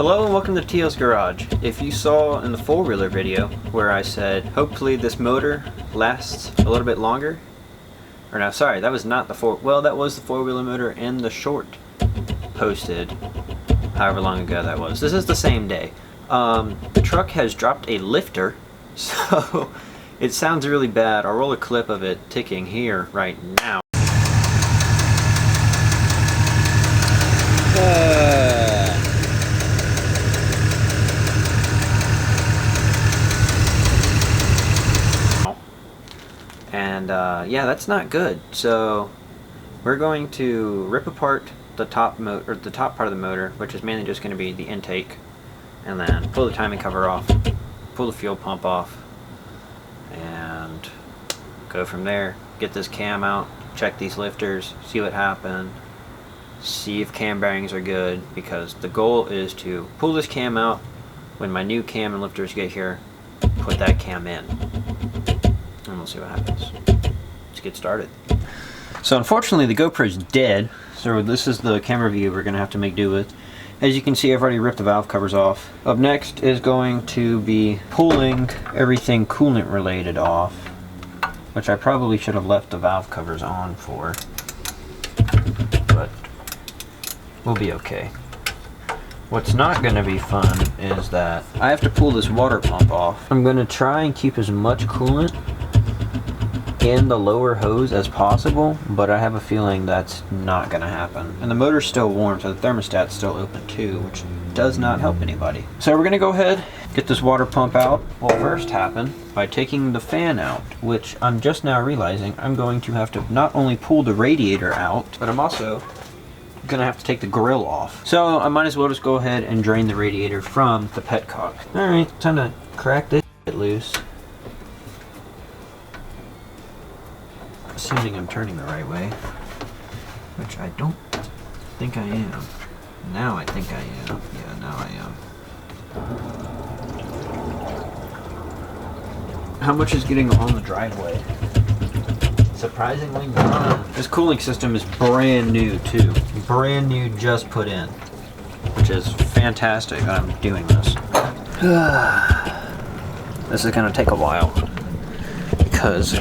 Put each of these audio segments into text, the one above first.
Hello and welcome to Teal's Garage. If you saw in the four-wheeler video where I said hopefully this motor lasts a little bit longer, or no, sorry, that was not the that was the four-wheeler motor in the short posted however long ago that was. This is the same day. The truck has dropped a lifter, so it sounds really bad. I'll roll a clip of it ticking here right now. And yeah, that's not good. So we're going to rip apart the top motor, or the top part of the motor, which is mainly just going to be the intake, and then pull the timing cover off, pull the fuel pump off, and go from there. Get this cam out, check these lifters, see what happened, see if cam bearings are good, because the goal is to pull this cam out. When my new cam and lifters get here, put that cam in, and we'll see what happens. Let's get started. So unfortunately the GoPro's dead, so this is the camera view we're going to have to make do with. As you can see, I've already ripped the valve covers off. Up next is going to be pulling everything coolant related off, which I probably should have left the valve covers on for, but we'll be okay. What's not going to be fun is that I have to pull this water pump off. I'm going to try and keep as much coolant in the lower hose as possible, but I have a feeling that's not going to happen. And the motor's still warm, so the thermostat's still open too, which does not help anybody. So we're going to go ahead, get this water pump out. Will first happen by taking the fan out, which I'm just now realizing I'm going to have to not only pull the radiator out, but I'm also gonna have to take the grill off. So I might as well just go ahead and drain the radiator from the petcock. Alright, time to crack this shit loose. Assuming I'm turning the right way, which I don't think I am. Now I think I am. Yeah, now I am. How much is getting on the driveway? Surprisingly none. This cooling system is brand new too. Brand new, just put in. Which is fantastic that I'm doing this. This is gonna take a while. Because...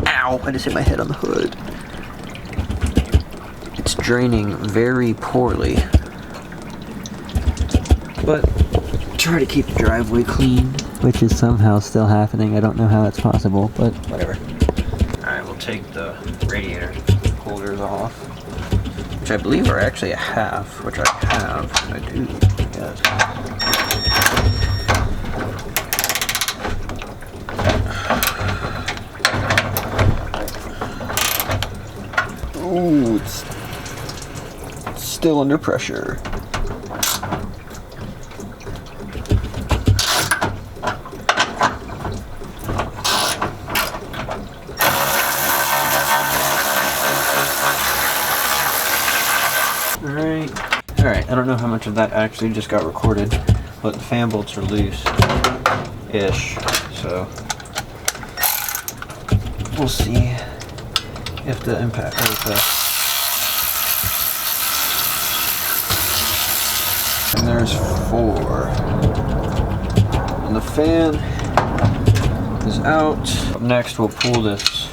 Ow! I just hit my head on the hood. It's draining very poorly. But try to keep the driveway clean. Which is somehow still happening. I don't know how that's possible, but whatever. Alright, we'll take the radiator holders off, which I believe are actually a half, which I have. I do, yes. Ooh, it's still under pressure. Alright, I don't know how much of that actually just got recorded, but the fan bolts are loose-ish, so we'll see if the impact of the... And there's 4. And the fan is out. Up next we'll pull this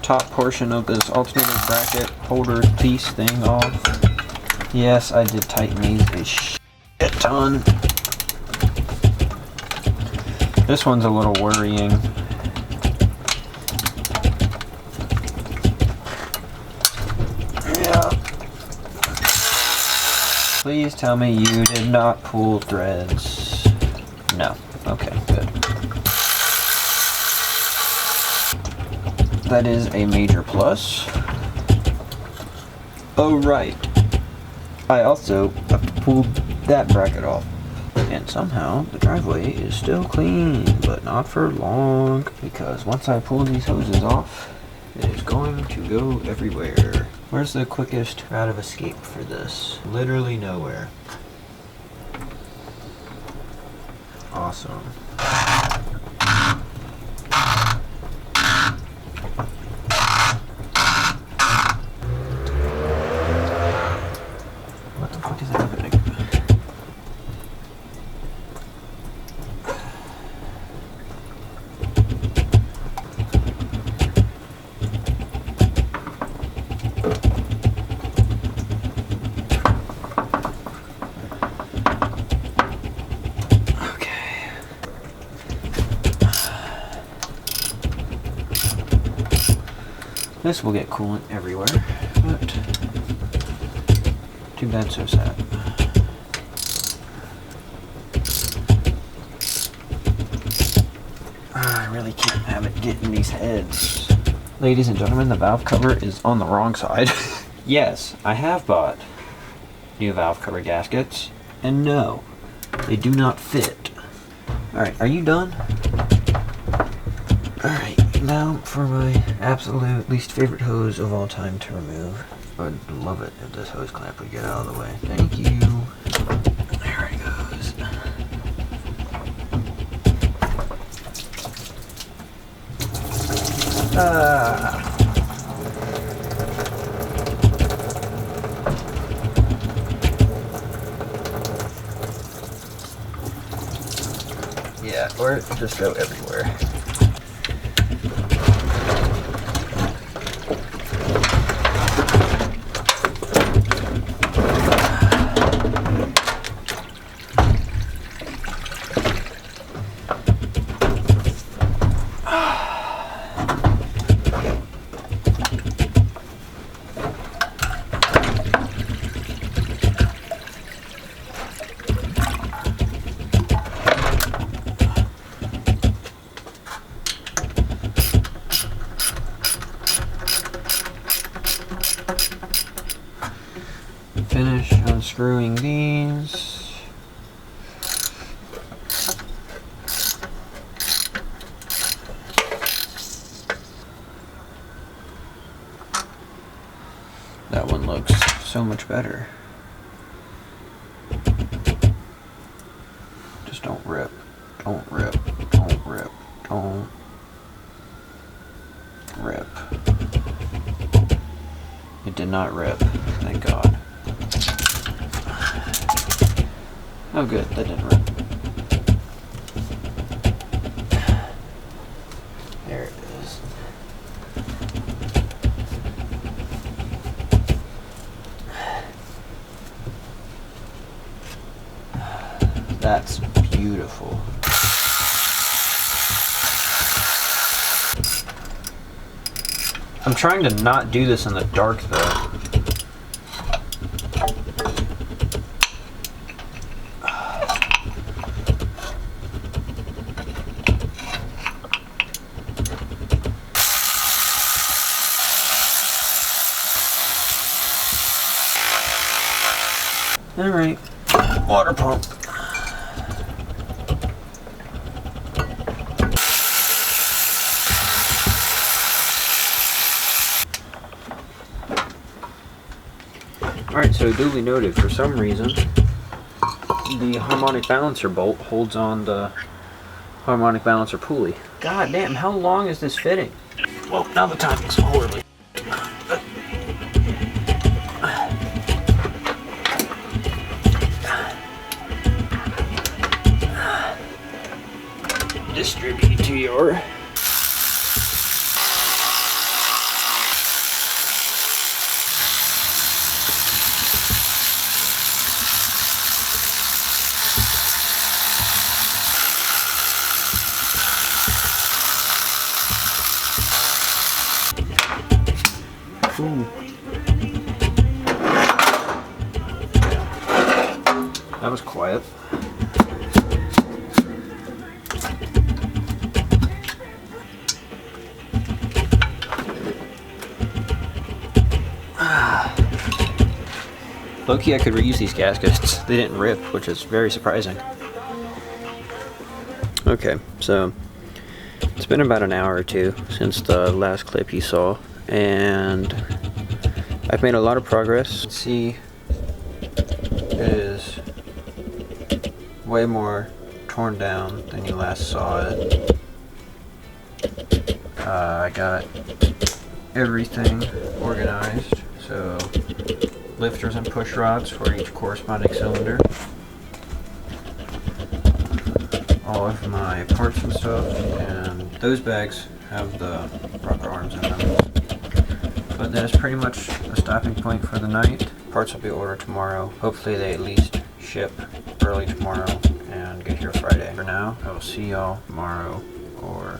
top portion of this alternator bracket holder piece thing off. Yes, I did tighten these a shit ton. This one's a little worrying. Yeah. Please tell me you did not pull threads. No. Okay, good. That is a major plus. Oh, right. I also have to pull that bracket off. And somehow the driveway is still clean, but not for long, because once I pull these hoses off, it is going to go everywhere. Where's the quickest route of escape for this? Literally nowhere. Awesome. What the fuck is happening? This will get coolant everywhere, but too bad, so sad. I really can't have it get in these heads. Ladies and gentlemen, the valve cover is on the wrong side. Yes, I have bought new valve cover gaskets, and no, they do not fit. Alright, are you done? Alright, now for my absolute least favorite hose of all time to remove. I'd love it if this hose clamp would get out of the way. Thank you. There it goes. Yeah, or it just go everywhere. Finish unscrewing these. That one looks so much better. Just don't rip. Don't rip. Don't rip. Don't rip. It did not rip. Thank God. Oh good, that didn't rip. There it is. That's beautiful. I'm trying to not do this in the dark though. Alright, water pump. Alright, so duly noted, for some reason, the harmonic balancer bolt holds on the harmonic balancer pulley. God damn, how long is this fitting? Well, now the timing's horribly. Distribute to your Ooh. That was quiet. Low-key, I could reuse these gaskets. They didn't rip, which is very surprising. Okay, so it's been about an hour or two since the last clip you saw, and I've made a lot of progress. See, it is way more torn down than you last saw it. I got everything organized, so lifters and push rods for each corresponding cylinder. All of my parts and stuff, and those bags have the rocker arms in them. But that is pretty much a stopping point for the night. Parts will be ordered tomorrow. Hopefully they at least ship early tomorrow and get here Friday. For now, I will see y'all tomorrow or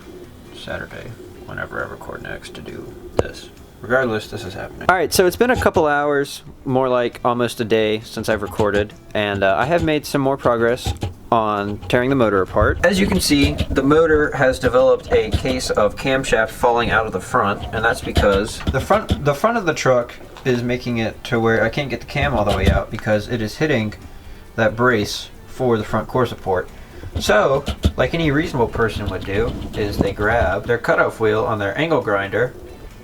Saturday, whenever I record next to do this. regardless, this is happening. Alright, so it's been a couple hours, more like almost a day since I've recorded, and I have made some more progress on tearing the motor apart. As you can see, the motor has developed a case of camshaft falling out of the front, and that's because the front of the truck is making it to where I can't get the cam all the way out because it is hitting that brace for the front core support. So, like any reasonable person would do, is they grab their cutoff wheel on their angle grinder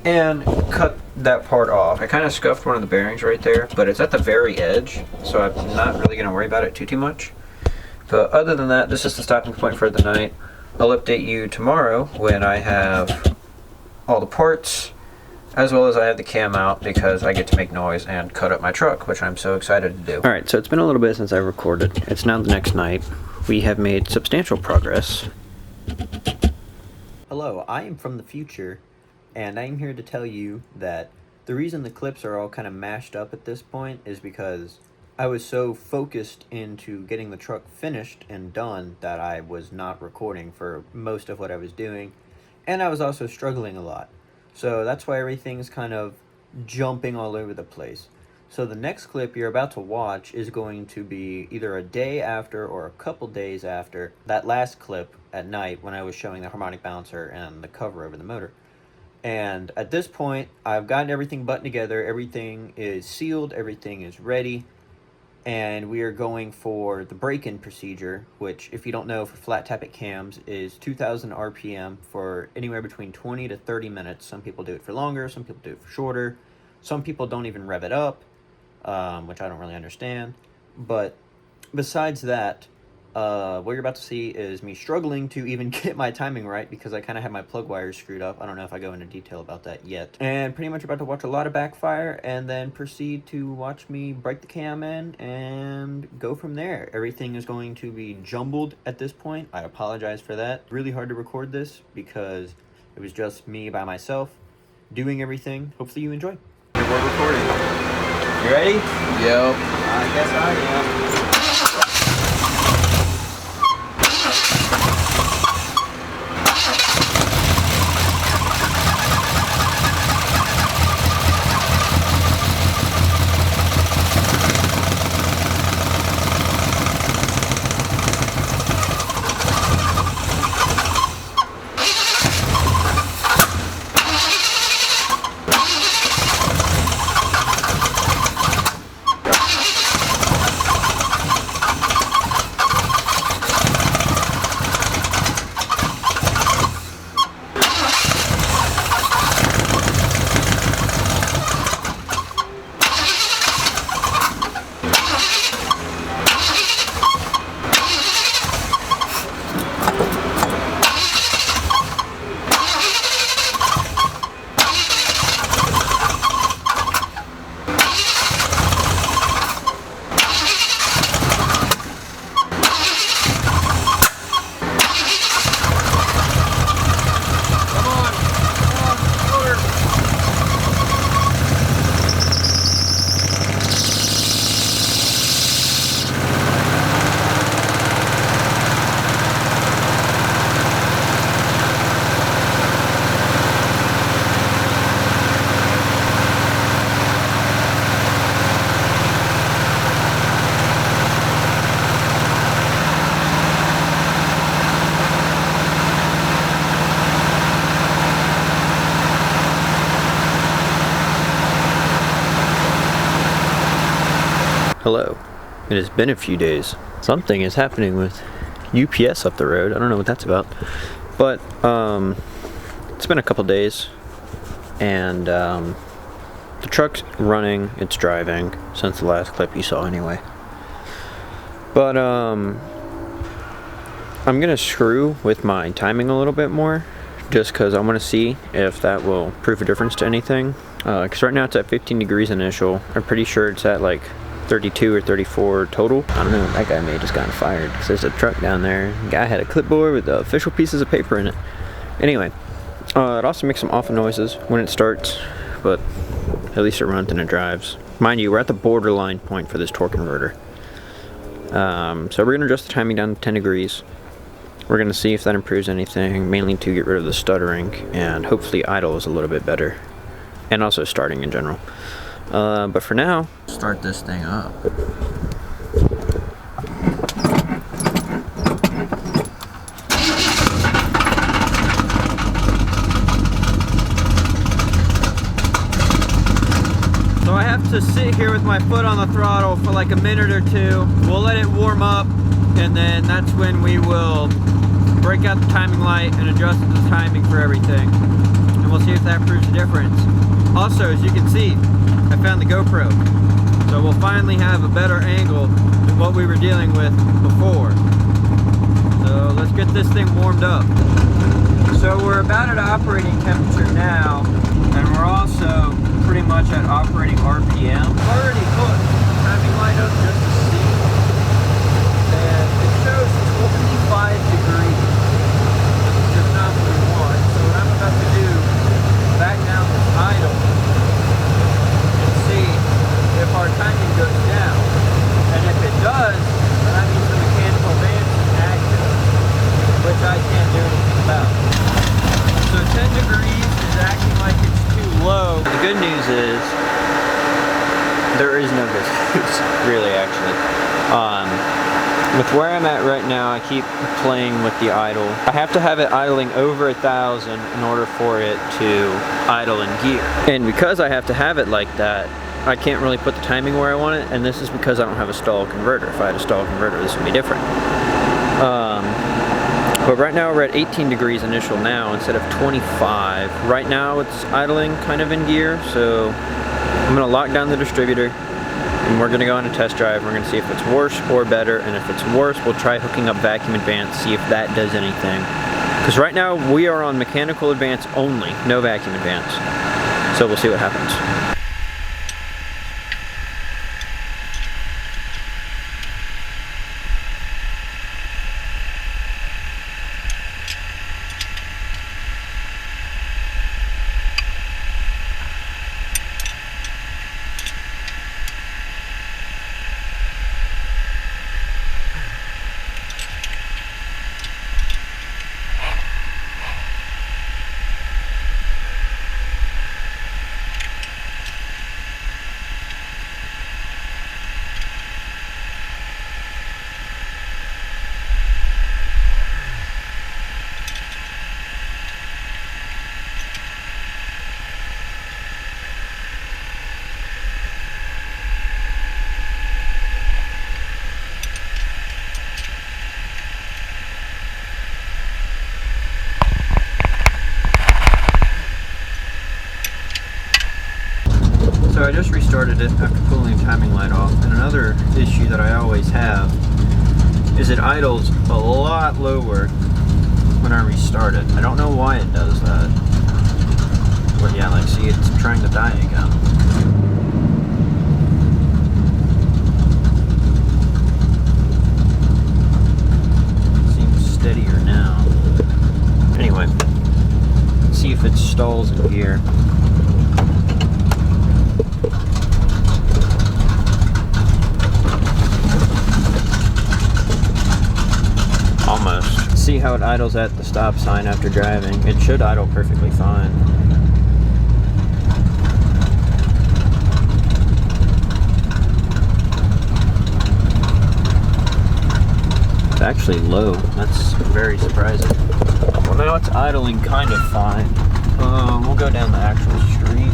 and cut that part off. I kind of scuffed one of the bearings right there, but it's at the very edge, so I'm not really going to worry about it too much. But other than that, this is the stopping point for the night. I'll update you tomorrow when I have all the parts, as well as I have the cam out because I get to make noise and cut up my truck, which I'm so excited to do. Alright, so it's been a little bit since I recorded. It's now the next night. We have made substantial progress. Hello, I am from the future, and I'm here to tell you that the reason the clips are all kind of mashed up at this point is because I was so focused into getting the truck finished and done that I was not recording for most of what I was doing, and I was also struggling a lot. So that's why everything's kind of jumping all over the place. So the next clip you're about to watch is going to be either a day after or a couple days after that last clip at night when I was showing the harmonic balancer and the cover over the motor. And at this point, I've gotten everything buttoned together, everything is sealed, everything is ready, and we are going for the break-in procedure, which, if you don't know, for flat tappet cams is 2,000 RPM for anywhere between 20 to 30 minutes. Some people do it for longer, some people do it for shorter, some people don't even rev it up, which I don't really understand. But besides that, what you're about to see is me struggling to even get my timing right because I kind of have my plug wires screwed up. I don't know if I go into detail about that yet. And pretty much about to watch a lot of backfire and then proceed to watch me break the cam in and go from there. Everything is going to be jumbled at this point. I apologize for that. Really hard to record this because it was just me by myself doing everything. Hopefully you enjoy. We're recording. You ready? Yep. I guess I am. Hello. It has been a few days. Something is happening with UPS up the road. I don't know what that's about. But it's been a couple days and the truck's running, it's driving since the last clip you saw anyway. But I'm gonna screw with my timing a little bit more just because I want to see if that will prove a difference to anything. Because right now it's at 15 degrees initial. I'm pretty sure it's at like 32 or 34 total. I don't know, that guy may have just gotten fired because there's a truck down there. The guy had a clipboard with the official pieces of paper in it. Anyway, it also makes some awful noises when it starts, but at least it runs and it drives. Mind you, we're at the borderline point for this torque converter. So we're going to adjust the timing down to 10 degrees. We're going to see if that improves anything, mainly to get rid of the stuttering and hopefully idle is a little bit better. and also starting in general. But for now, start this thing up. So I have to sit here with my foot on the throttle for like a minute or two. We'll let it warm up, and then that's when we will break out the timing light and adjust the timing for everything. And we'll see if that proves a difference. Also, as you can see, I found the GoPro. So we'll finally have a better angle than what we were dealing with before. So let's get this thing warmed up. So we're about at operating temperature now, and we're also pretty much at operating RPM. I've already hooked the timing light up just to see, and it shows 25 degrees, which is not what we want. So what I'm about to do, back down this idle and see if our timing goes down. And if it does, then that means the mechanical advance is active, which I can't do anything about. So 10 degrees is acting like it's too low. The good news is there is no good news, really, actually. With where I'm at right now, I keep playing with the idle. I have to have it idling over 1,000 in order for it to idle in gear. And because I have to have it like that, I can't really put the timing where I want it, and this is because I don't have a stall converter. If I had a stall converter, this would be different. But right now we're at 18 degrees initial now instead of 25. Right now it's idling kind of in gear, so I'm gonna lock down the distributor and we're gonna go on a test drive. We're gonna see if it's worse or better, and if it's worse, we'll try hooking up vacuum advance, see if that does anything. Because right now we are on mechanical advance only, no vacuum advance. So we'll see what happens. So I just restarted it after pulling the timing light off, and another issue that I always have is it idles a lot lower when I restart it. I don't know why it does that. But yeah, like see, it's trying to die again. Seems steadier now. Anyway, let's see if it stalls in gear. Almost. See how it idles at the stop sign after driving. It should idle perfectly fine. It's actually low. That's very surprising. Well, now it's idling kind of fine. We'll go down the actual street.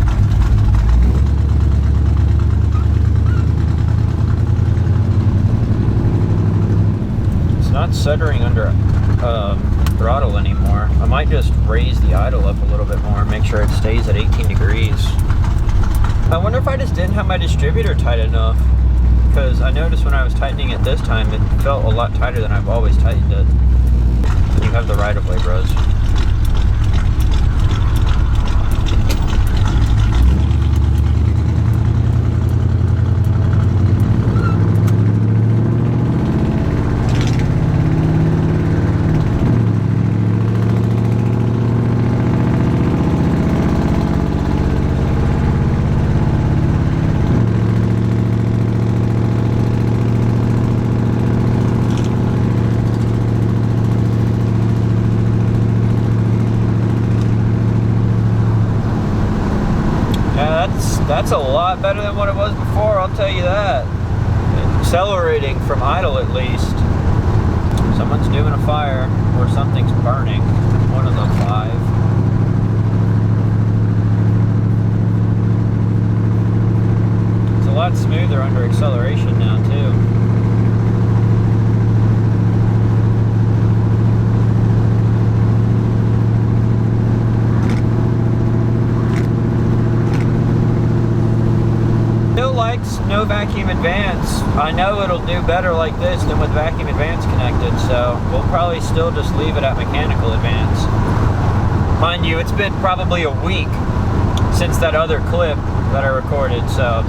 Not settling under throttle anymore. I might just raise the idle up a little bit more, make sure it stays at 18 degrees. I wonder if I just didn't have my distributor tight enough, because I noticed when I was tightening it this time, it felt a lot tighter than I've always tightened it. You have the right of way, bros. that's a lot better than what it was before, I'll tell you that. Accelerating from idle at least. Someone's doing a fire or something's burning. One of the 5. It's a lot smoother under acceleration now too. No vacuum advance. I know it'll do better like this than with vacuum advance connected, so we'll probably still just leave it at mechanical advance. Mind you, it's been probably a week since that other clip that I recorded, so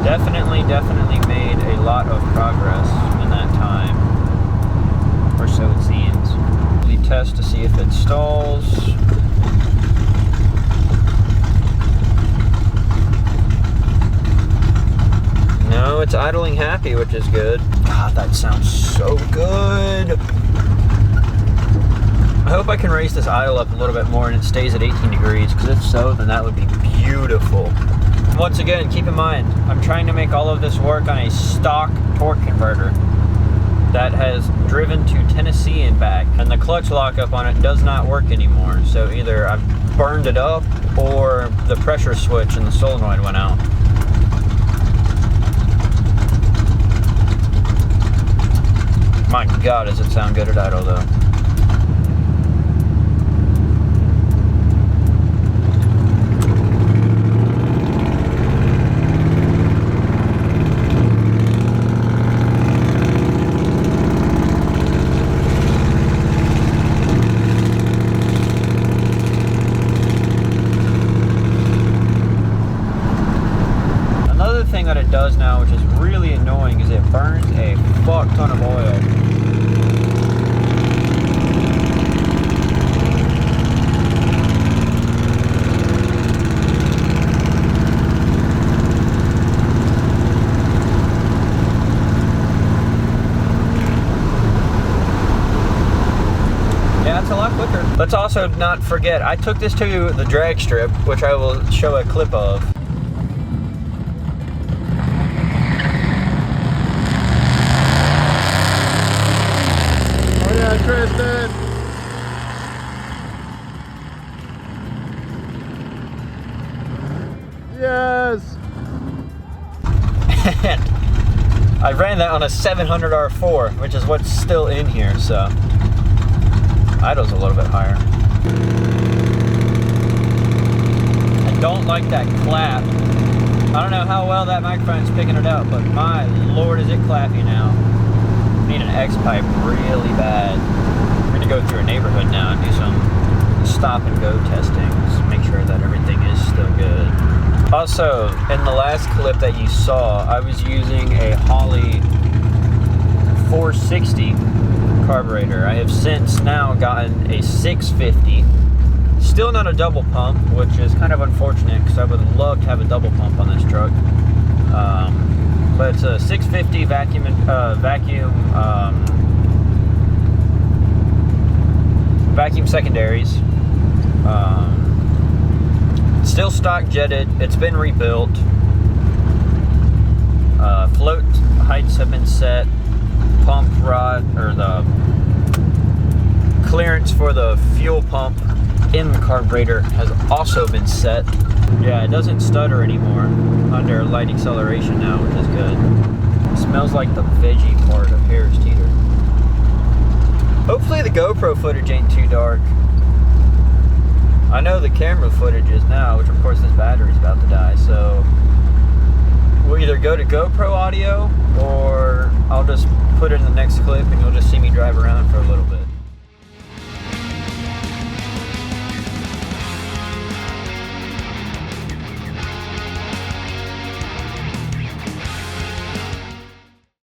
definitely made a lot of progress in that time, or so it seems. We test to see if it stalls. No, it's idling happy, which is good. God, that sounds so good. I hope I can raise this idle up a little bit more and it stays at 18 degrees, because if so, then that would be beautiful. Once again, keep in mind, I'm trying to make all of this work on a stock torque converter that has driven to Tennessee and back, and the clutch lockup on it does not work anymore. So either I've burned it up or the pressure switch and the solenoid went out. My God, does it sound good at idle though. Another thing that it does now, which is really annoying, is it burns a fuck ton of oil. Let's also not forget, I took this to the drag strip, which I will show a clip of. Oh yeah, Tristan! Yes! And I ran that on a 700 R4, which is what's still in here, so idle's a little bit higher. I don't like that clap. I don't know how well that microphone's picking it up, but my lord is it clappy now. I need an X-pipe really bad. We're gonna go through a neighborhood now and do some stop and go testing. Just make sure that everything is still good. Also, in the last clip that you saw, I was using a Holley 460 carburetor. I have since now gotten a 650. Still not a double pump, which is kind of unfortunate because I would love to have a double pump on this truck. But it's a 650 vacuum secondaries. Still stock jetted. It's been rebuilt. Float heights have been set. Pump rod, or the clearance for the fuel pump in the carburetor has also been set. Yeah, it doesn't stutter anymore under light acceleration now, which is good. It smells like the veggie part of Harris Teeter. Hopefully the GoPro footage ain't too dark. I know the camera footage is now, which of course this battery's about to die, so we'll either go to GoPro audio or I'll just put it in the next clip and you'll just see me drive around for a little bit.